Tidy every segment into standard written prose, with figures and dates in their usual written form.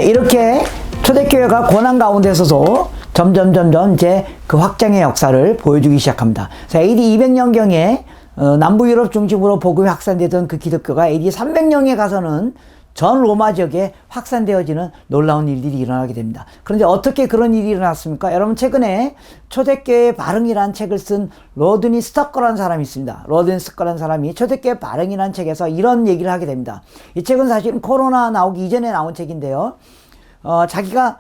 이렇게 초대교회가 고난 가운데서도 점점 이제 그 확장의 역사를 보여주기 시작합니다. 자, AD 200년경에 남부 유럽 중심으로 복음이 확산되던 그 기독교가 AD 300년에 가서는 전 로마 지역에 확산되어지는 놀라운 일들이 일어나게 됩니다. 그런데 어떻게 그런 일이 일어났습니까? 여러분, 최근에 초대교회의 발흥이라는 책을 쓴 로드니 스터커라는 사람이 있습니다. 로드니 스터커라는 사람이 초대교회 발흥이라는 책에서 이런 얘기를 하게 됩니다. 이 책은 사실은 코로나 나오기 이전에 나온 책인데요. 자기가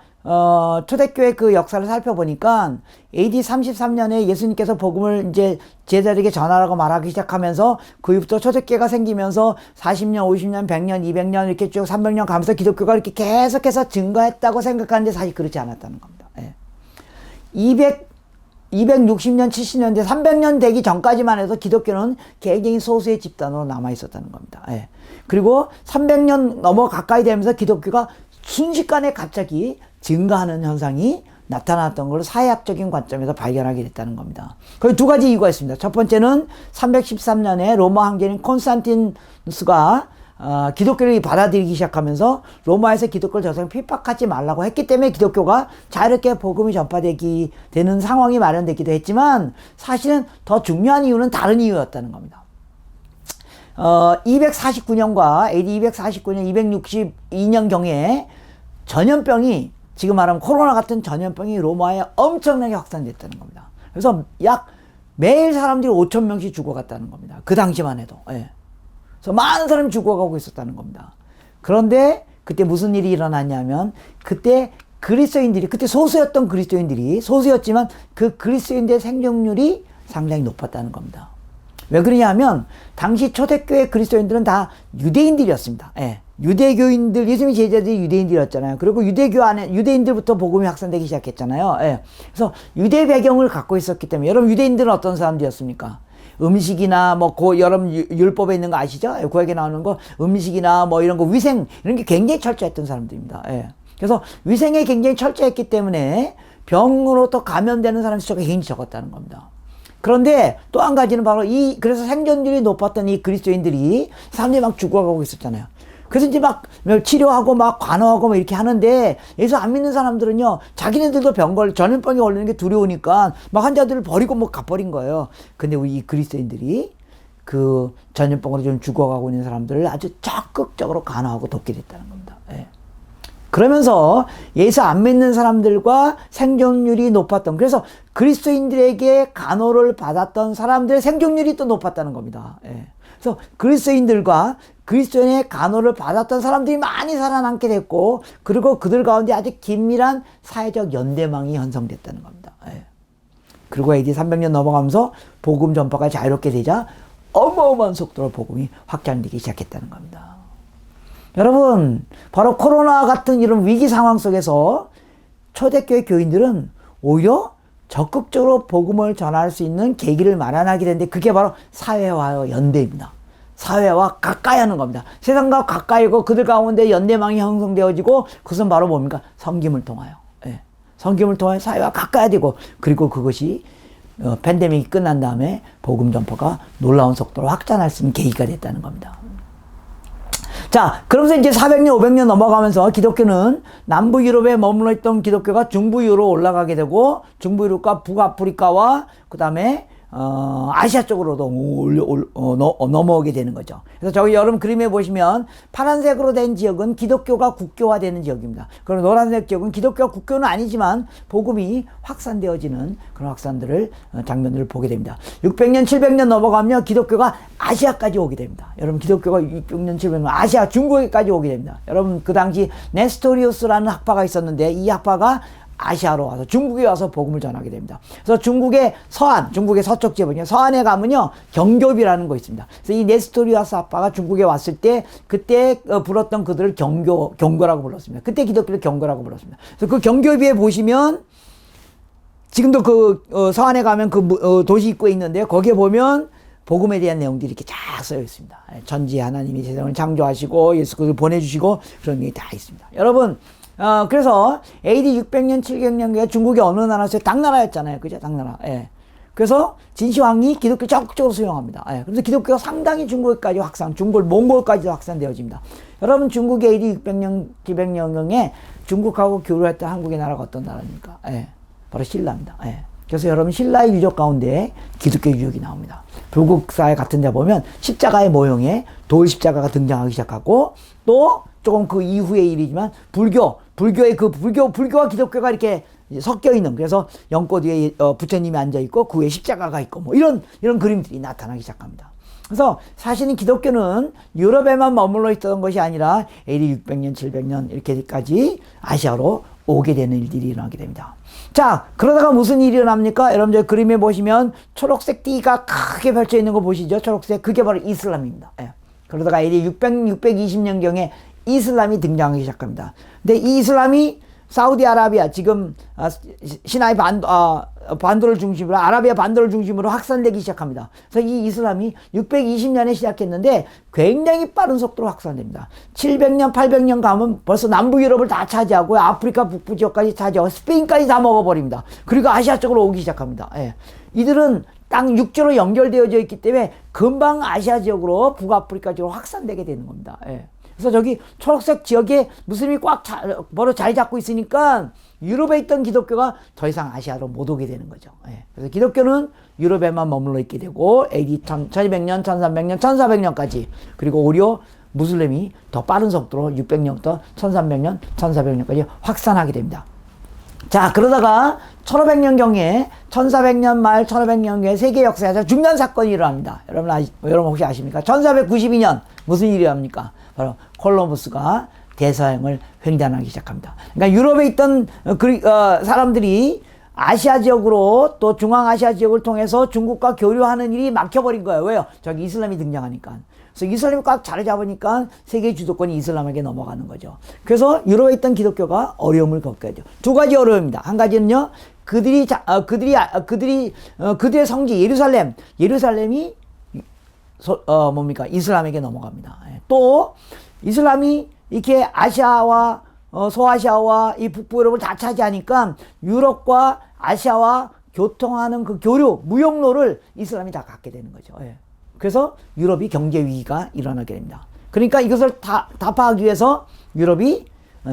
초대교회 그 역사를 살펴보니까 AD 33년에 예수님께서 복음을 이제 제자들에게 전하라고 말하기 시작하면서 그 이후부터 초대교회가 생기면서 40년, 50년, 100년, 200년 이렇게 쭉 300년 가면서 기독교가 이렇게 계속해서 증가했다고 생각하는데 사실 그렇지 않았다는 겁니다. 예. 260년, 70년대, 300년 되기 전까지만 해도 기독교는 굉장히 소수의 집단으로 남아 있었다는 겁니다. 예. 그리고 300년 넘어 가까이 되면서 기독교가 순식간에 갑자기 증가하는 현상이 나타났던 걸 사회학적인 관점에서 발견하게 됐다는 겁니다. 거기 두 가지 이유가 있습니다. 첫 번째는 313년에 로마 황제인 콘스탄티누스가 기독교를 받아들이기 시작하면서 로마에서 기독교를 더 이상 핍박하지 말라고 했기 때문에 기독교가 자유롭게 복음이 전파되기 되는 상황이 마련되기도 했지만 사실은 더 중요한 이유는 다른 이유였다는 겁니다. 249년과 AD 249년, 262년경에 전염병이 지금 말하면 코로나 같은 전염병이 로마에 엄청나게 확산됐다는 겁니다. 그래서 약 매일 사람들이 5,000명씩 죽어갔다는 겁니다. 그 당시만 해도. 예. 그래서 많은 사람이 죽어가고 있었다는 겁니다. 그런데 그때 무슨 일이 일어났냐면 그때 그리스도인들이 그때 소수였던 그리스도인들이 소수였지만 그 그리스도인들의 생존율이 상당히 높았다는 겁니다. 왜 그러냐면 당시 초대교회 그리스도인들은 다 유대인들이었습니다. 예. 유대교인들, 예수님의 제자들이 유대인들이었잖아요. 그리고 유대교 안에 유대인들부터 복음이 확산되기 시작했잖아요. 예. 그래서 유대 배경을 갖고 있었기 때문에 여러분 유대인들은 어떤 사람들이었습니까? 음식이나 뭐 여러분 율법에 있는 거 아시죠? 구약에 나오는 거 음식이나 뭐 이런 거 위생 이런 게 굉장히 철저했던 사람들입니다. 예. 그래서 위생에 굉장히 철저했기 때문에 병으로부터 감염되는 사람의 숫자가 굉장히 적었다는 겁니다. 그런데 또 한 가지는 바로 그래서 생존율이 높았던 이 그리스도인들이 사람들이 막 죽어가고 있었잖아요. 그래서 이제 막 치료하고 막 관호하고 막 이렇게 하는데 예수 안 믿는 사람들은요, 자기네들도 전염병이 걸리는 게 두려우니까 막 환자들을 버리고 뭐 가버린 거예요. 근데 우리 이 그리스도인들이 그 전염병으로 좀 죽어가고 있는 사람들을 아주 적극적으로 관호하고 돕게 됐다는 겁니다. 예. 그러면서 예수 안 믿는 사람들과 생존율이 높았던, 그래서 그리스도인들에게 간호를 받았던 사람들의 생존율이 또 높았다는 겁니다. 예. 그래서 그리스도인들과 그리스도인의 간호를 받았던 사람들이 많이 살아남게 됐고, 그리고 그들 가운데 아주 긴밀한 사회적 연대망이 형성됐다는 겁니다. 예. 그리고 AD 300년 넘어가면서 복음 전파가 자유롭게 되자 어마어마한 속도로 복음이 확장되기 시작했다는 겁니다. 여러분, 바로 코로나 같은 이런 위기 상황 속에서 초대교회 교인들은 오히려 적극적으로 복음을 전할 수 있는 계기를 마련하게 되는데 그게 바로 사회와의 연대입니다. 사회와 가까이 하는 겁니다. 세상과 가까이고 그들 가운데 연대망이 형성되어지고 그것은 바로 뭡니까? 섬김을 통하여. 예. 섬김을 통하여 사회와 가까이 되고, 그리고 그것이 팬데믹이 끝난 다음에 복음 전파가 놀라운 속도로 확장할 수 있는 계기가 됐다는 겁니다. 자, 그러면서 이제 400년, 500년 넘어가면서 기독교는 남부 유럽에 머물러 있던 기독교가 중부 유럽으로 올라가게 되고, 중부 유럽과 북아프리카와 그 다음에 아시아 쪽으로도 넘어오게 되는 거죠. 그래서 저기 여러분 그림에 보시면 파란색으로 된 지역은 기독교가 국교화되는 지역입니다. 그리고 노란색 지역은 기독교가 국교는 아니지만 복음이 확산되어지는 그런 장면들을 보게 됩니다. 600년, 700년 넘어가면 기독교가 아시아까지 오게 됩니다. 여러분 기독교가 600년, 700년 아시아, 중국에까지 오게 됩니다. 여러분 그 당시 네스토리우스라는 학파가 있었는데 이 학파가 아시아로 와서 중국에 와서 복음을 전하게 됩니다. 그래서 중국의 서쪽 지역은요, 서안에 가면요 경교비라는 거 있습니다. 그래서 이 네스토리아스 아빠가 중국에 왔을 때 그때 불렀던 그들을 경고라고 불렀습니다. 그때 기독교를 경고라고 불렀습니다. 그래서 그 경교비에 보시면 지금도 그 서안에 가면 그 도시 입구에 있는데요, 거기에 보면 복음에 대한 내용들이 이렇게 쫙 쓰여 있습니다. 전지에 하나님이 세상을 창조하시고 예수 그리스도를 보내주시고 그런 게 다 있습니다. 여러분, 그래서 AD 600년, 700년경에 중국이 어느 나라였어요? 당나라였잖아요. 그죠? 당나라. 예. 그래서 진시황이 기독교를 적극적으로 수용합니다. 예. 그래서 기독교가 상당히 중국까지 확산, 중국, 몽골까지도 확산되어집니다. 여러분, 중국이 AD 600년, 700년경에 중국하고 교류했던 한국의 나라가 어떤 나라입니까? 예. 바로 신라입니다. 예. 그래서 여러분, 신라의 유적 가운데 기독교 유적이 나옵니다. 불국사에 같은 데 보면 십자가의 모형에 돌 십자가가 등장하기 시작하고, 또 조금 그 이후의 일이지만 불교의 불교와 기독교가 이렇게 섞여 있는, 그래서 연꽃 위에 부처님이 앉아 있고 그 위에 십자가가 있고 뭐 이런 그림들이 나타나기 시작합니다. 그래서 사실은 기독교는 유럽에만 머물러 있던 것이 아니라 AD 600년, 700년 이렇게까지 아시아로 오게 되는 일들이 일어나게 됩니다. 자, 그러다가 무슨 일이 일어납니까? 여러분, 저 그림에 보시면 초록색 띠가 크게 펼쳐 있는 거 보시죠? 초록색. 그게 바로 이슬람입니다. 예. 그러다가 AD 620년경에 이슬람이 등장하기 시작합니다. 근데 이 이슬람이 사우디아라비아, 지금 시나이 반도를 중심으로, 아라비아 반도를 중심으로 확산되기 시작합니다. 그래서 이 이슬람이 620년에 시작했는데 굉장히 빠른 속도로 확산됩니다. 700년, 800년 가면 벌써 남부 유럽을 다 차지하고 아프리카 북부 지역까지 차지하고 스페인까지 다 먹어버립니다. 그리고 아시아 쪽으로 오기 시작합니다. 예. 이들은 땅 육지로 연결되어져 있기 때문에 금방 아시아 지역으로 북아프리카 지역으로 확산되게 되는 겁니다. 예. 그래서 저기 초록색 지역에 무슬림이 꽉 자리 잡고 있으니까 유럽에 있던 기독교가 더 이상 아시아로 못 오게 되는 거죠. 예. 그래서 기독교는 유럽에만 머물러 있게 되고 AD 1200년, 1300년, 1400년까지, 그리고 오히려 무슬림이 더 빠른 속도로 600년부터 1300년, 1400년까지 확산하게 됩니다. 자, 그러다가 1500년경에 1400년 말 1500년경에 세계 역사에서 중요한 사건이 일어납니다. 여러분 혹시 아십니까? 1492년 무슨 일이 일어납니까? 바로 콜럼버스가 대서양을 횡단하기 시작합니다. 그러니까 유럽에 있던 사람들이 아시아 지역으로, 또 중앙아시아 지역을 통해서 중국과 교류하는 일이 막혀버린 거예요. 왜요? 저기 이슬람이 등장하니까. 그래서 이슬람이 꽉 자리 잡으니까 세계 주도권이 이슬람에게 넘어가는 거죠. 그래서 유럽에 있던 기독교가 어려움을 겪게 되죠. 두 가지 어려움입니다. 한 가지는요, 그들의 성지 예루살렘이 이슬람에게 넘어갑니다. 또 이슬람이 이렇게 아시아와 소아시아와 이 북부 유럽을 다 차지하니까 유럽과 아시아와 교통하는 그 교류 무역로를 이슬람이 다 갖게 되는 거죠. 예. 그래서 유럽이 경제 위기가 일어나게 됩니다. 그러니까 이것을 타파하기 위해서 유럽이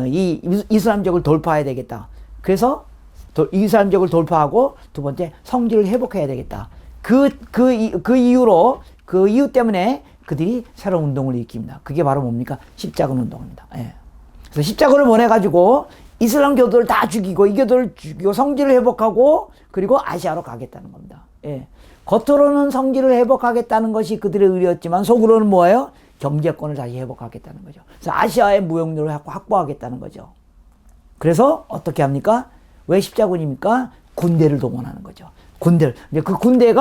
이 이슬람 지역을 돌파해야 되겠다. 그래서 이슬람 지역을 돌파하고 두 번째 성지를 회복해야 되겠다. 그 이유 때문에 그들이 새로운 운동을 일으킵니다. 그게 바로 뭡니까? 십자군 운동입니다. 예. 그래서 십자군을 보내가지고 이슬람 교도를 다 죽이고, 이 교도를 죽이고 성지를 회복하고, 그리고 아시아로 가겠다는 겁니다. 예. 겉으로는 성지를 회복하겠다는 것이 그들의 의리였지만 속으로는 뭐예요? 경제권을 다시 회복하겠다는 거죠. 그래서 아시아의 무역로를 확보하겠다는 거죠. 그래서 어떻게 합니까? 왜 십자군입니까? 군대를 동원하는 거죠. 근데 그 군대로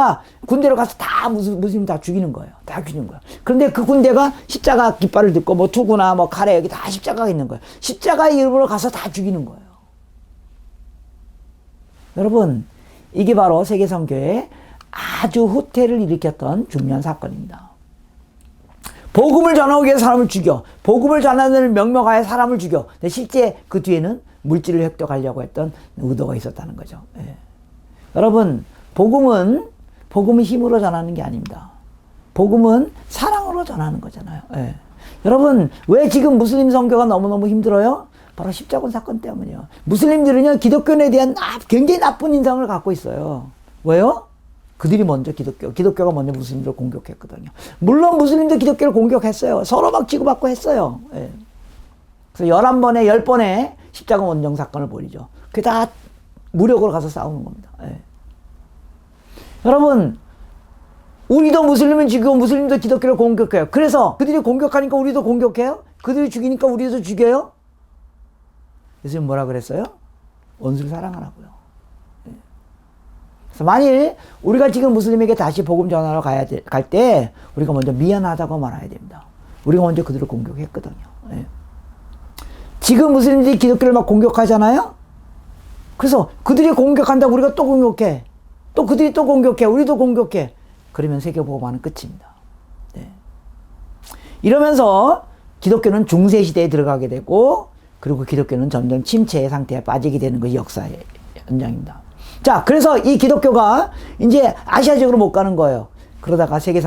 가서 다 무슬림 다 죽이는 거예요. 다 죽이는 거예요. 그런데 그 군대가 십자가 깃발을 듣고 뭐 투구나 뭐 칼에 여기 다 십자가가 있는 거예요. 십자가의 이름으로 가서 다 죽이는 거예요. 여러분, 이게 바로 세계 선교의 아주 후퇴를 일으켰던 중요한 사건입니다. 복음을 전하기 위해 사람을 죽여, 복음을 전하는 명명하에 사람을 죽여. 근데 실제 그 뒤에는 물질을 획득하려고 했던 의도가 있었다는 거죠. 예. 여러분, 복음은 힘으로 전하는 게 아닙니다. 복음은 사랑으로 전하는 거잖아요. 예. 여러분, 왜 지금 무슬림 선교가 너무너무 힘들어요? 바로 십자군 사건 때문이에요. 무슬림들은요, 기독교에 대한 굉장히 나쁜 인상을 갖고 있어요. 왜요? 그들이 먼저 기독교가 먼저 무슬림들을 공격했거든요. 물론 무슬림도 기독교를 공격했어요. 서로 막 치고받고 했어요. 예. 그래서 11번에 10번의 십자군 원정 사건을 벌이죠. 그게 다 무력으로 가서 싸우는 겁니다. 예. 여러분, 우리도 무슬림은 지금 무슬림도 기독교를 공격해요. 그래서 그들이 공격하니까 우리도 공격해요? 그들이 죽이니까 우리도 죽여요? 예수님 뭐라 그랬어요? 원수를 사랑하라고요. 예. 그래서 만일 우리가 지금 무슬림에게 다시 복음 전하러 갈 때 우리가 먼저 미안하다고 말해야 됩니다. 우리가 먼저 그들을 공격했거든요. 예. 지금 무슬림들이 기독교를 막 공격하잖아요? 그래서 그들이 공격한다고 우리가 또 공격해. 또 그들이 또 공격해. 우리도 공격해. 그러면 세계복음화는 끝입니다. 네. 이러면서 기독교는 중세시대에 들어가게 되고, 그리고 기독교는 점점 침체의 상태에 빠지게 되는 것이 역사의 현장입니다. 자, 그래서 이 기독교가 이제 아시아적으로 못 가는 거예요. 그러다가 세계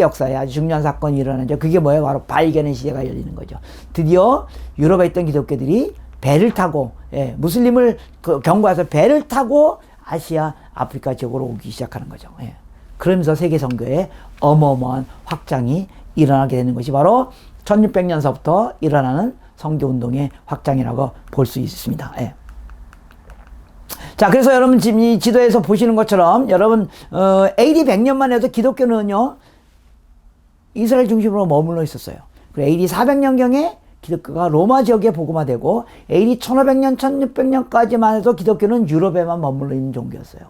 역사에 아주 중요한 사건이 일어나죠. 그게 뭐예요? 바로 발견의 시대가 열리는 거죠. 드디어 유럽에 있던 기독교들이 배를 타고, 무슬림을 경고해서 배를 타고 아시아, 아프리카 지역으로 오기 시작하는 거죠. 그러면서 세계 선교에 어마어마한 확장이 일어나게 되는 것이 바로 1600년서부터 일어나는 선교 운동의 확장이라고 볼 수 있습니다. 자, 그래서 여러분 지금 이 지도에서 보시는 것처럼 여러분 AD 100년만 해도 기독교는요 이스라엘 중심으로 머물러 있었어요. 그리고 AD 400년경에 기독교가 로마 지역에 복음화되고 AD 1500년, 1600년까지만 해도 기독교는 유럽에만 머물러 있는 종교였어요.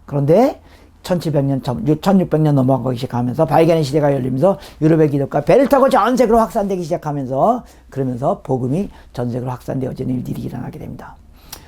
그런데 1700년, 1600년 넘어가기 시작하면서 발견의 시대가 열리면서 유럽의 기독교가 배를 타고 전 세계로 확산되기 시작하면서 그러면서 복음이 전 세계로 확산되어지는 일들이 일어나게 됩니다.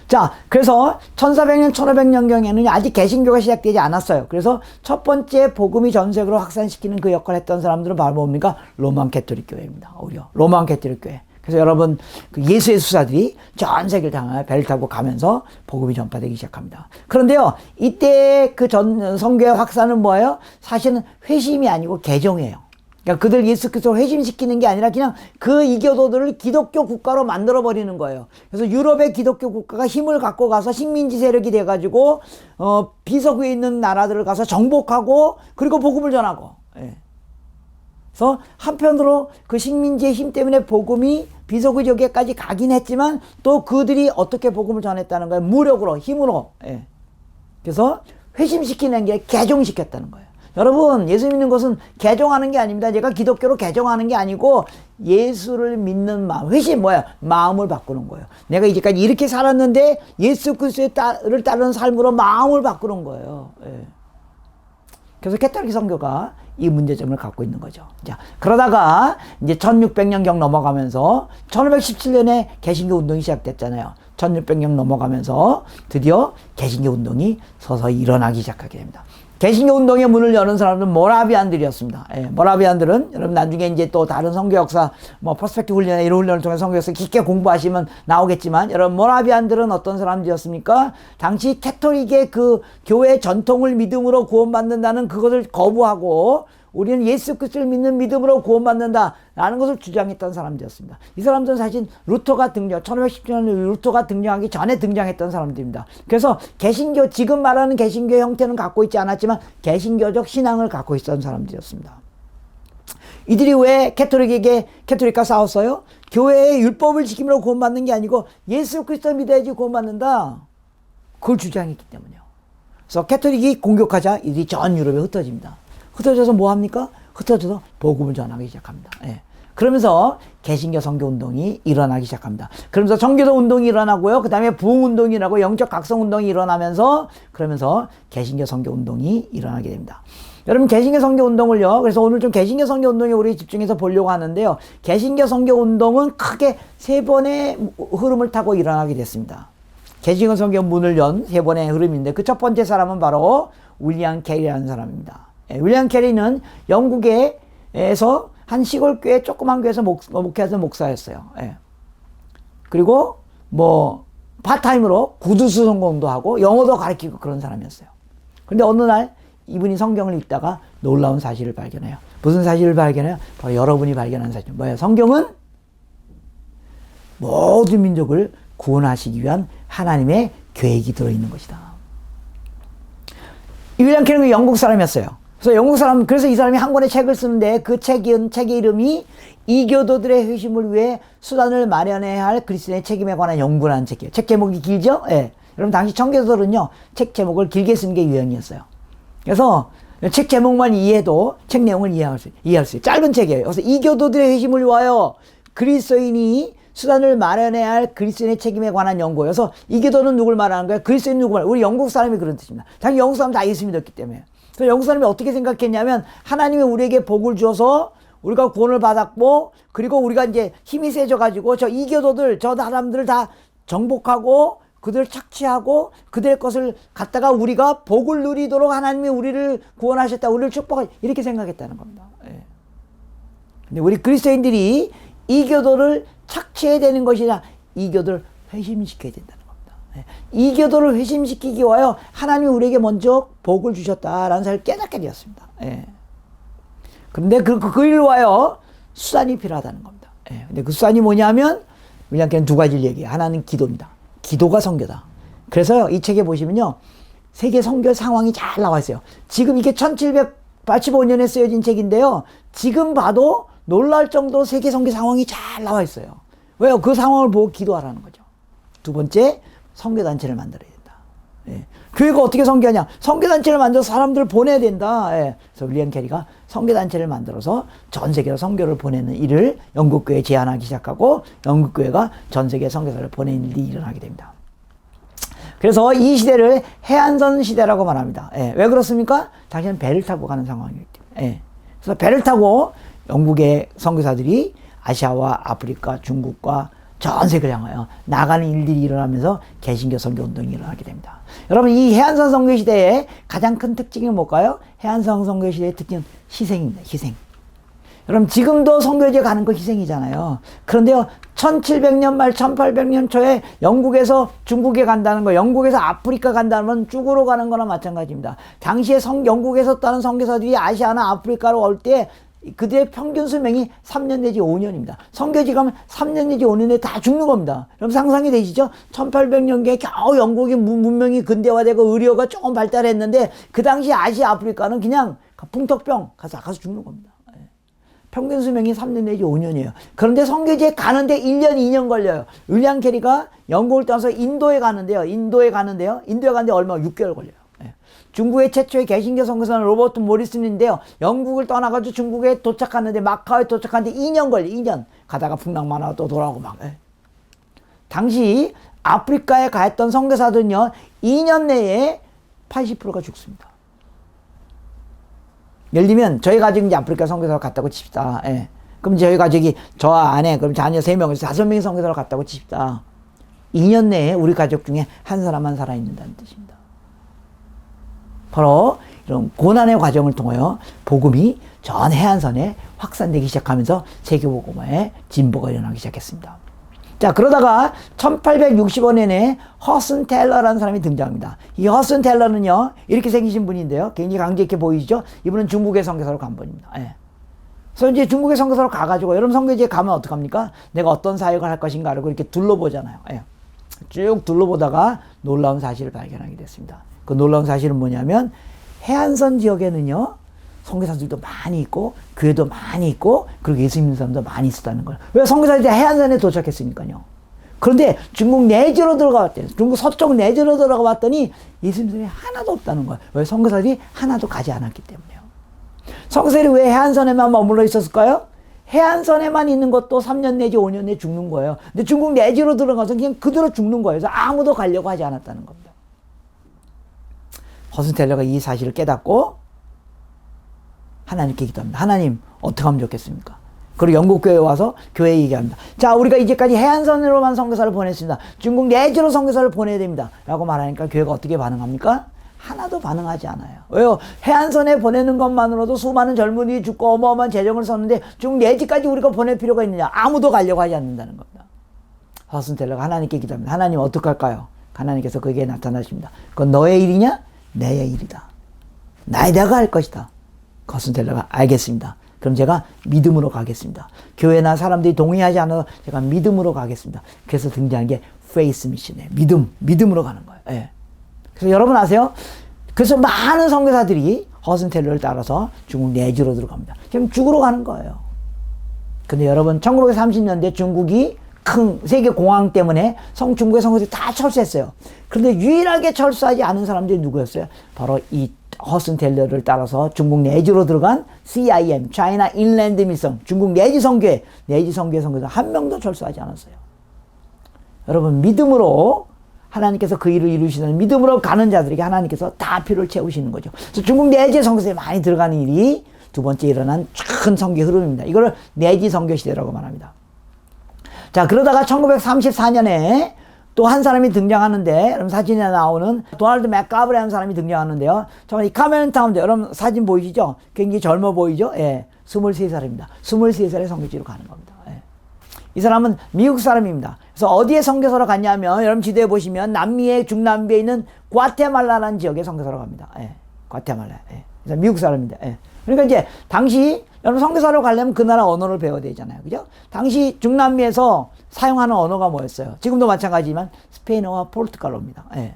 자, 그래서 1400년, 1500년경에는 아직 개신교가 시작되지 않았어요. 그래서 첫 번째 복음이 전 세계로 확산시키는 그 역할을 했던 사람들은 바로 뭡니까? 로만 캐토릭 교회입니다. 오히려 로만 캐토릭 교회. 그래서 여러분 그 예수의 수사들이 전 세계를 향해 배를 타고 가면서 복음이 전파되기 시작합니다. 그런데요, 이때 그 선교의 확산은 뭐예요? 사실은 회심이 아니고 개종이에요. 그러니까 그들 예수 그리스도를 회심시키는 게 아니라 그냥 그 이교도들을 기독교 국가로 만들어 버리는 거예요. 그래서 유럽의 기독교 국가가 힘을 갖고 가서 식민지 세력이 돼가지고 비서구에 있는 나라들을 가서 정복하고 그리고 복음을 전하고. 그래서 한편으로 그 식민지의 힘 때문에 복음이 비서구 지역에까지 가긴 했지만 또 그들이 어떻게 복음을 전했다는 거예요? 무력으로, 힘으로. 그래서 회심시키는 게 개종시켰다는 거예요. 여러분, 예수 믿는 것은 개종하는 게 아닙니다. 제가 기독교로 개종하는 게 아니고 예수를 믿는 마음, 회심 뭐야? 마음을 바꾸는 거예요. 내가 이제까지 이렇게 살았는데 예수 그리스도를 따르는 삶으로 마음을 바꾸는 거예요. 그래서 캐톨릭 선교가 이 문제점을 갖고 있는 거죠. 자, 그러다가 이제 1600년경 넘어가면서 1517년에 개신교 운동이 시작됐잖아요. 1600년 넘어가면서 드디어 개신교 운동이 서서히 일어나기 시작하게 됩니다. 개신교 운동의 문을 여는 사람들은 모라비안들이었습니다. 모라비안들은 여러분 나중에 이제 또 다른 선교 역사, 뭐 퍼스펙티브 훈련이나 이런 훈련을 통해 선교 역사 깊게 공부하시면 나오겠지만, 여러분 모라비안들은 어떤 사람들이었습니까? 당시 캐톨릭의 그 교회 전통을 믿음으로 구원받는다는 그것을 거부하고 우리는 예수 그리스도를 믿는 믿음으로 구원받는다라는 것을 주장했던 사람들이었습니다. 이 사람들은 사실 루터가 1510년 루터가 등장하기 전에 등장했던 사람들입니다. 그래서 개신교, 지금 말하는 개신교의 형태는 갖고 있지 않았지만 개신교적 신앙을 갖고 있었던 사람들이었습니다. 이들이 왜 캐톨릭과 싸웠어요? 교회의 율법을 지킴으로 구원받는 게 아니고 예수 그리스도를 믿어야지 구원받는다, 그걸 주장했기 때문이에요. 그래서 캐톨릭이 공격하자 이들이 전 유럽에 흩어집니다. 흩어져서 뭐 합니까? 흩어져서 복음을 전하기 시작합니다. 그러면서 개신교 선교 운동이 일어나기 시작합니다. 그러면서 청교도 운동이 일어나고요. 그 다음에 부흥 운동이라고 영적 각성 운동이 일어나면서 그러면서 개신교 선교 운동이 일어나게 됩니다. 여러분 개신교 선교 운동을요. 그래서 오늘 좀 개신교 선교 운동에 우리 집중해서 보려고 하는데요. 개신교 선교 운동은 크게 세 번의 흐름을 타고 일어나게 됐습니다. 개신교 선교 문을 연 세 번의 흐름인데 그 첫 번째 사람은 바로 윌리엄 캐리라는 사람입니다. 윌리엄 캐리는 영국에서 한 시골 교회, 조그만 교회에서 목회하던 목사였어요. 그리고 뭐 파타임으로 구두수 전공도 하고 영어도 가르치고 그런 사람이었어요. 그런데 어느 날 이분이 성경을 읽다가 놀라운 사실을 발견해요. 무슨 사실을 발견해요? 바로 여러분이 발견한 사실. 뭐예요? 성경은 모든 민족을 구원하시기 위한 하나님의 계획이 들어있는 것이다. 이 윌리엄 캐리는 영국 사람이었어요. 그래서 이 사람이 한 권의 책을 쓰는데 그 책의 이름이 이교도들의 회심을 위해 수단을 마련해야 할 그리스도의 책임에 관한 연구라는 책이에요. 책 제목이 길죠? 여러분 당시 청교도들은요, 책 제목을 길게 쓰는 게 유행이었어요. 그래서 책 제목만 이해해도 책 내용을 이해할 수 있어요. 짧은 책이에요. 그래서 이교도들의 회심을 위하여 그리스도인이 수단을 마련해야 할 그리스도인의 책임에 관한 연구예요. 그래서 이교도는 누굴 말하는 거예요? 그리스도인 누굴 말하는 거예요? 우리 영국 사람이 그런 뜻입니다. 당연히 영국 사람 다 예수 믿었기 때문에. 그래서 영국 사람이 어떻게 생각했냐면, 하나님이 우리에게 복을 주어서 우리가 구원을 받았고, 그리고 우리가 이제 힘이 세져가지고 저 이교도들, 저 사람들을 다 정복하고 그들을 착취하고 그들의 것을 갖다가 우리가 복을 누리도록 하나님이 우리를 구원하셨다, 우리를 축복하셨다, 이렇게 생각했다는 겁니다. 근데 우리 그리스도인들이 이교도를 착취해야 되는 것이라 이교도를 회심시켜야 된다는 겁니다. 이교도를 회심시키기 위하여 하나님이 우리에게 먼저 복을 주셨다라는 사실을 깨닫게 되었습니다. 그런데 그 일을 위하여 수단이 필요하다는 겁니다. 근데 그 수단이 뭐냐면 윌리엄 캐리는 두 가지를 얘기해요. 하나는 기도입니다. 기도가 선교다. 그래서 이 책에 보시면요, 세계 선교 상황이 잘 나와 있어요. 지금 이게 1785년에 쓰여진 책인데요, 지금 봐도 놀랄 정도로 세계 선교 상황이 잘 나와 있어요. 왜요? 그 상황을 보고 기도하라는 거죠. 두 번째, 선교단체를 만들어야 된다. 교회가 어떻게 선교하냐? 선교단체를 만들어서 사람들을 보내야 된다. 그래서 윌리엄 캐리가 선교단체를 만들어서 전 세계로 선교를 보내는 일을 영국교회에 제안하기 시작하고, 영국교회가 전 세계 선교사를 보내는 일이 일어나게 됩니다. 그래서 이 시대를 해안선 시대라고 말합니다. 왜 그렇습니까? 당시에는 배를 타고 가는 상황이기 때문에. 그래서 배를 타고 영국의 선교사들이 아시아와 아프리카, 중국과 전 세계를 향하여 나가는 일들이 일어나면서 개신교 선교 운동이 일어나게 됩니다. 여러분, 이 해안선 선교 시대의 가장 큰 특징이 뭘까요? 해안선 선교 시대의 특징은 희생입니다. 희생. 여러분, 지금도 선교지에 가는 거 희생이잖아요. 그런데요, 1700년 말 1800년 초에 영국에서 중국에 간다는 거, 영국에서 아프리카 간다는 건 쭉으로 가는 거나 마찬가지입니다. 당시에 영국에서 따는 선교사들이 아시아나 아프리카로 올 때 그들의 평균 수명이 3년 내지 5년입니다. 선교지 가면 3년 내지 5년에 다 죽는 겁니다. 그럼 상상이 되시죠? 1800년경에 겨우 영국의 문명이 근대화되고 의료가 조금 발달했는데 그 당시 아시아 아프리카는 그냥 풍토병 가서 죽는 겁니다. 평균 수명이 3년 내지 5년이에요. 그런데 선교지에 가는데 1년, 2년 걸려요. 윌리엄 캐리가 영국을 떠나서 인도에 가는데 얼마? 6개월 걸려요. 중국의 최초의 개신교 선교사는 로버트 모리슨인데요. 영국을 떠나가지고 중국에 도착하는데, 마카오에 도착하는데 2년 걸려요. 2년. 가다가 풍랑만 하고 또 돌아오고 막. 당시 아프리카에 가했던 선교사들은요, 2년 내에 80%가 죽습니다. 예를 들면 저희 가족이 이제 아프리카 선교사로 갔다고 칩시다. 그럼 저희 가족이 저와 아내, 그럼 자녀 3명에서 5명이 선교사로 갔다고 칩시다. 2년 내에 우리 가족 중에 한 사람만 살아있는다는 뜻입니다. 바로 이런 고난의 과정을 통하여 복음이 전 해안선에 확산되기 시작하면서 세계복음화의 진보가 일어나기 시작했습니다. 자, 그러다가 1865년에 허슨 텔러라는 사람이 등장합니다. 이 허슨 텔러는요, 이렇게 생기신 분인데요, 굉장히 강제 있게 보이시죠? 이분은 중국의 선교사로 간 분입니다. 그래서 이제 중국의 선교사로 가가지고, 여러분 선교지에 가면 어떡합니까? 내가 어떤 사역을 할 것인가 하고 이렇게 둘러보잖아요. 쭉 둘러보다가 놀라운 사실을 발견하게 됐습니다. 그 놀라운 사실은 뭐냐면, 해안선 지역에는요, 선교사들도 많이 있고, 교회도 많이 있고, 그리고 예수 믿는 사람도 많이 있었다는 거예요. 왜? 선교사들이 해안선에 도착했으니까요. 그런데 중국 내지로 들어가 봤대요. 중국 서쪽 내지로 들어가 봤더니 예수 믿는 사람이 하나도 없다는 거예요. 왜? 선교사들이 하나도 가지 않았기 때문에요. 선교사들이 왜 해안선에만 머물러 있었을까요? 해안선에만 있는 것도 3년 내지 5년 내에 죽는 거예요. 근데 중국 내지로 들어가서 그냥 그대로 죽는 거예요. 그래서 아무도 가려고 하지 않았다는 겁니다. 허슨 텔러가 이 사실을 깨닫고 하나님께 기도합니다. 하나님, 어떻게 하면 좋겠습니까? 그리고 영국교회에 와서 교회에 얘기합니다. 자, 우리가 이제까지 해안선으로만 선교사를 보냈습니다. 중국 내지로 선교사를 보내야 됩니다. 라고 말하니까 교회가 어떻게 반응합니까? 하나도 반응하지 않아요. 왜요? 해안선에 보내는 것만으로도 수많은 젊은이들이 죽고 어마어마한 재정을 썼는데 중국 내지까지 우리가 보낼 필요가 있느냐? 아무도 가려고 하지 않는다는 겁니다. 허슨 텔러가 하나님께 기도합니다. 하나님, 어떡할까요? 하나님께서 그에게 나타나십니다. 그건 너의 일이냐? 내 일이다. 내가 할 것이다. 허슨 텔러가 알겠습니다. 그럼 제가 믿음으로 가겠습니다. 교회나 사람들이 동의하지 않아도 제가 믿음으로 가겠습니다. 그래서 등장한 게 페이스 미션이에요. 믿음으로 가는 거예요. 그래서 여러분 아세요? 그래서 많은 선교사들이 허슨 텔러를 따라서 중국 내지로 들어갑니다. 지금 죽으러 가는 거예요. 근데 여러분, 1930년대 중국이 큰 세계 공황 때문에 중국의 선교사들이 다 철수했어요. 그런데 유일하게 철수하지 않은 사람들이 누구였어요? 바로 이 허슨 텔러를 따라서 중국 내지로 들어간 CIM, China Inland Mission, 중국 내지 선교회, 선교사 한 명도 철수하지 않았어요. 여러분, 믿음으로 하나님께서 그 일을 이루시는, 믿음으로 가는 자들에게 하나님께서 다 필요를 채우시는 거죠. 그래서 중국 내지 선교사에 많이 들어가는 일이 두 번째 일어난 큰 선교 흐름입니다. 이걸 내지 선교 시대라고 말합니다. 자, 그러다가 1934년에 또 한 사람이 등장하는데, 여러분 사진에 나오는 도널드 맥가브라는 사람이 등장하는데요. 정말 이 카멜 타운드, 여러분 사진 보이시죠? 굉장히 젊어 보이죠? 23살입니다. 23살에 선교지로 가는 겁니다. 이 사람은 미국 사람입니다. 그래서 어디에 선교사로 갔냐면 여러분 지도에 보시면 남미의 중남미에 있는 과테말라라는 지역에 선교사로 갑니다. 예, 과테말라. 예. 그래서 미국 사람입니다. 예. 그러니까 이제 당시 여러분 선교사로 가려면 그 나라 언어를 배워야 되잖아요. 그죠? 당시 중남미에서 사용하는 언어가 뭐였어요? 지금도 마찬가지지만 스페인어와 포르투갈어입니다. 예.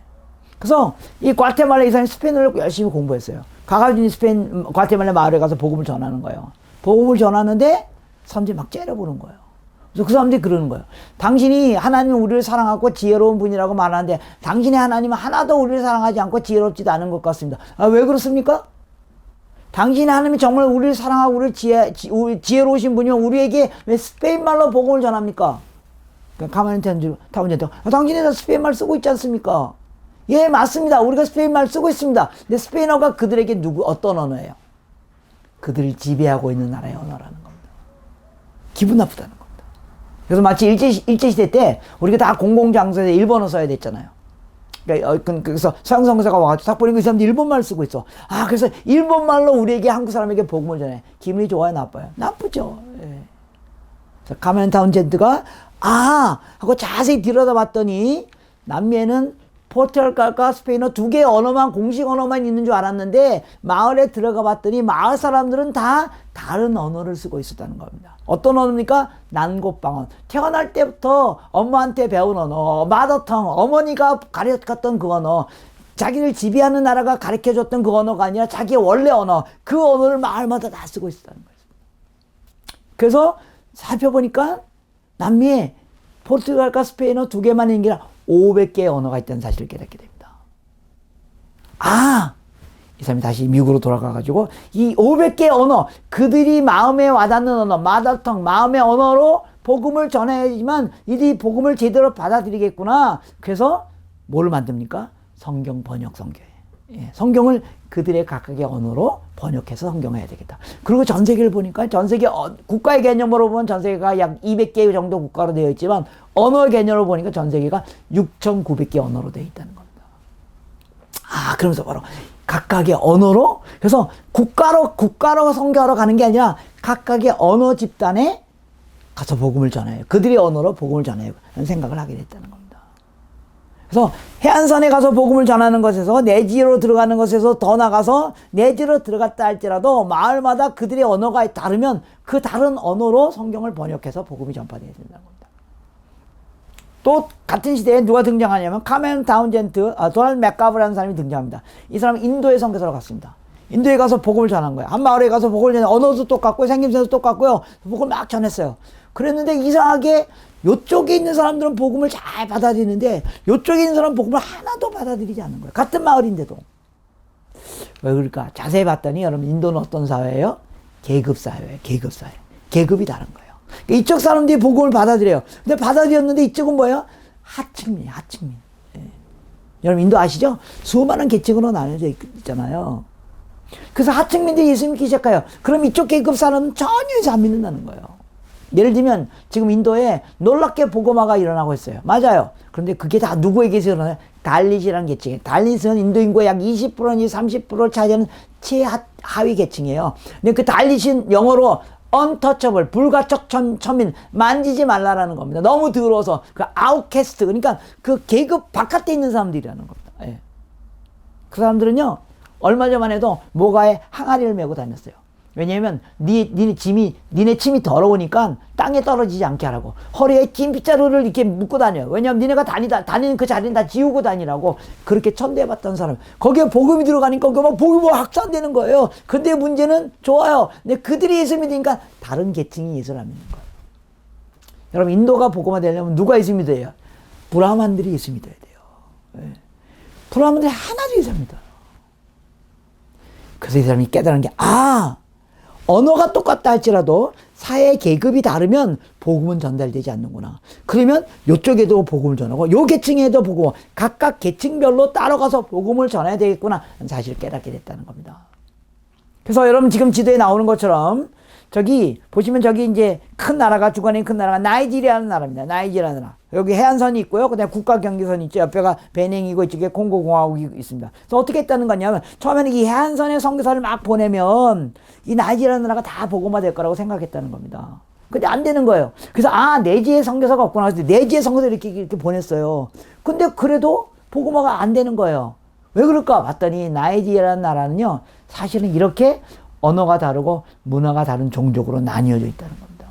그래서 이 과테말라 이 사람이 스페인어를 열심히 공부했어요. 가가지고 스페인 과테말라 마을에 가서 복음을 전하는 거예요. 복음을 전하는데 사람들이 막 째려보는 거예요. 그래서 그 사람들이 그러는 거예요. 당신이 하나님은 우리를 사랑하고 지혜로운 분이라고 말하는데 당신의 하나님은 하나도 우리를 사랑하지 않고 지혜롭지도 않은 것 같습니다. 아, 왜 그렇습니까? 당신의 하나님이 정말 우리를 사랑하고 우리를 지혜로우신 분이면 우리에게 왜 스페인말로 복음을 전합니까? 가만히 타운젠트, 당신이 다 스페인말 쓰고 있지 않습니까? 예, 맞습니다. 우리가 스페인말 쓰고 있습니다. 근데 스페인어가 그들에게 어떤 언어예요? 그들을 지배하고 있는 나라의 언어라는 겁니다. 기분 나쁘다는 겁니다. 그래서 마치 일제시대 때 우리가 다 공공장소에서 일본어 써야 됐잖아요. 그래서 서양 선교사가 와가지고 딱 보니까 이 사람들이 일본말 쓰고 있어. 아, 그래서 일본말로 우리에게 한국 사람에게 복음을 전해. 기분이 좋아요, 나빠요? 나쁘죠. 예. 그래서 카메론 타운젠트가 하고 자세히 들여다봤더니 남미에는 포르투갈과 스페인어 두 개의 언어만 공식 언어만 있는 줄 알았는데 마을에 들어가 봤더니 마을 사람들은 다 다른 언어를 쓰고 있었다는 겁니다. 어떤 언어입니까? 난곳방언. 태어날 때부터 엄마한테 배운 언어, 마더텅, 어머니가 가르쳤던 그 언어, 자기를 지배하는 나라가 가르쳐줬던 그 언어가 아니라 자기의 원래 언어, 그 언어를 마을마다 다 쓰고 있었다는 거예요. 그래서 살펴보니까 남미에 포르투갈과 스페인어 두 개만 있는 게 아니라 500개의 언어가 있다는 사실을 깨닫게 됩니다. 이 사람이 다시 미국으로 돌아가가지고 이 500개의 언어, 그들이 마음에 와닿는 언어, 마더텅, 마음의 언어로 복음을 전해야지만 이들이 복음을 제대로 받아들이겠구나. 그래서 뭘 만듭니까? 성경 번역 성경이에요. 예, 성경을 그들의 각각의 언어로 번역해서 성경해야 되겠다. 그리고 전 세계를 보니까 전 세계 국가의 개념으로 보면 전 세계가 약 200개 정도 국가로 되어 있지만 언어 개념으로 보니까 전 세계가 6,900개 언어로 되어 있다는 겁니다. 그러면서 바로 각각의 언어로, 그래서 국가로 선교하러 가는 게 아니라 각각의 언어 집단에 가서 복음을 전해요. 그들의 언어로 복음을 전해요. 라는 생각을 하게 됐다는 겁니다. 그래서 해안선에 가서 복음을 전하는 것에서 내지로 들어가는 것에서 더 나가서 내지로 들어갔다 할지라도 마을마다 그들의 언어가 다르면 그 다른 언어로 성경을 번역해서 복음이 전파되어야 된다는 겁니다. 또 같은 시대에 누가 등장하냐면 카메론 타운젠트, 도널드 맥가브라는 사람이 등장합니다. 이 사람은 인도에 선교사로 갔습니다. 인도에 가서 복음을 전한 거예요. 한 마을에 가서 복음을 전해, 언어도 똑같고 생김새도 똑같고요. 복음을 막 전했어요. 그랬는데 이상하게 요쪽에 있는 사람들은 복음을 잘 받아들이는데 요쪽에 있는 사람은 복음을 하나도 받아들이지 않는 거예요. 같은 마을인데도. 왜 그럴까? 자세히 봤더니 여러분 인도는 어떤 사회예요? 계급 사회예요. 계급 사회. 계급이 다른 거예요. 그러니까 이쪽 사람들이 복음을 받아들여요. 근데 받아들였는데 이쪽은 뭐예요? 하층민, 하층민. 예. 여러분 인도 아시죠? 수많은 계층으로 나눠져 있잖아요. 그래서 하층민들이 예수 믿기 시작해요. 그럼 이쪽 계급 사람은 전혀 예수 안 믿는다는 거예요. 예를 들면 지금 인도에 놀랍게 복음화가 일어나고 있어요. 맞아요. 그런데 그게 다 누구에게서 일어나요? 달릿이라는 계층이에요. 달릿은 인도 인구의 약 20% 내지 30%를 차지하는 최하위 계층이에요. 근데 그 달릿은 영어로 untouchable, 불가촉 천민, 만지지 말라라는 겁니다. 너무 더러워서 그 outcast, 그러니까 그 계급 바깥에 있는 사람들이라는 겁니다. 예. 그 사람들은요 얼마 전만 해도 모가에 항아리를 메고 다녔어요. 왜냐하면 니네 침이 더러우니까 땅에 떨어지지 않게 하라고 허리에 긴 빗자루를 이렇게 묶고 다녀요. 왜냐하면 니네가 다니는 그 자리는 다 지우고 다니라고 그렇게 천대받던 사람. 거기에 복음이 들어가니까 막 복음이 확산되는 거예요. 근데 문제는 좋아요. 근데 그들이 예수 믿으니까 다른 계층이 예수를 안 믿는 거예요. 여러분 인도가 복음화 되려면 누가 예수 믿어야 돼요? 브라만들이 예수 믿어야 돼요. 네. 브라만들이 하나도 예수 안 믿어요. 그래서 이 사람이 깨달은 게 언어가 똑같다 할지라도 사회 계급이 다르면 복음은 전달되지 않는구나. 그러면 이쪽에도 복음을 전하고 요 계층에도 복음, 각각 계층별로 따라가서 복음을 전해야 되겠구나 하는 사실을 깨닫게 됐다는 겁니다. 그래서 여러분 지금 지도에 나오는 것처럼 저기 보시면 저기 이제 큰 나라가 주관인 큰 나라가 나이지리아라는 나라입니다. 나이지리아라는 나라. 여기 해안선이 있고요. 그다음에 국가 경계선이 있죠. 옆에가 베닝이고 이쪽에 콩고공화국이 있습니다. 그래서 어떻게 했다는 거냐면 처음에는 이 해안선에 선교사를 막 보내면 이 나이지리아라는 나라가 다 복음화 될 거라고 생각했다는 겁니다. 근데 안 되는 거예요. 그래서 내지의 선교사가 없구나. 그래서 내지의 선교사를 이렇게 보냈어요. 근데 그래도 복음화가 안 되는 거예요. 왜 그럴까 봤더니 나이지리아라는 나라는요, 사실은 이렇게 언어가 다르고 문화가 다른 종족으로 나뉘어져 있다는 겁니다.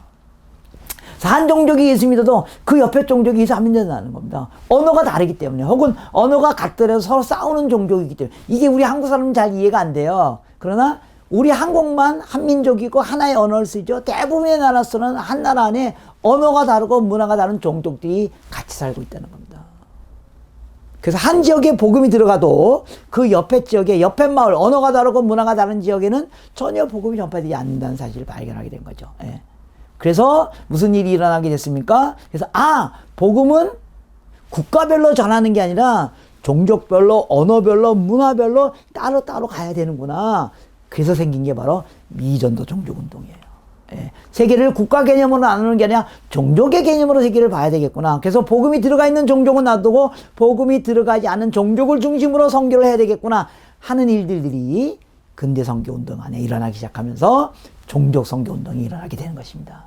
한 종족이 예수 믿어도 그 옆에 종족이 예수 안 믿는다는 겁니다. 언어가 다르기 때문에, 혹은 언어가 같더라도 서로 싸우는 종족이기 때문에. 이게 우리 한국 사람은 잘 이해가 안 돼요. 그러나 우리 한국만 한민족이고 하나의 언어를 쓰죠. 대부분의 나라에서는 한 나라 안에 언어가 다르고 문화가 다른 종족들이 같이 살고 있다는 겁니다. 그래서 한 지역에 복음이 들어가도 그 옆에 지역에, 옆에 마을, 언어가 다르고 문화가 다른 지역에는 전혀 복음이 전파되지 않는다는 사실을 발견하게 된 거죠. 예. 그래서 무슨 일이 일어나게 됐습니까? 그래서 복음은 국가별로 전하는 게 아니라 종족별로, 언어별로, 문화별로 따로따로 가야 되는구나. 그래서 생긴 게 바로 미전도 종족운동이에요. 예. 세계를 국가 개념으로 나누는 게 아니라 종족의 개념으로 세계를 봐야 되겠구나. 그래서 복음이 들어가 있는 종족은 놔두고 복음이 들어가지 않은 종족을 중심으로 선교를 해야 되겠구나 하는 일들이 근대 선교운동 안에 일어나기 시작하면서 종족 선교운동이 일어나게 되는 것입니다.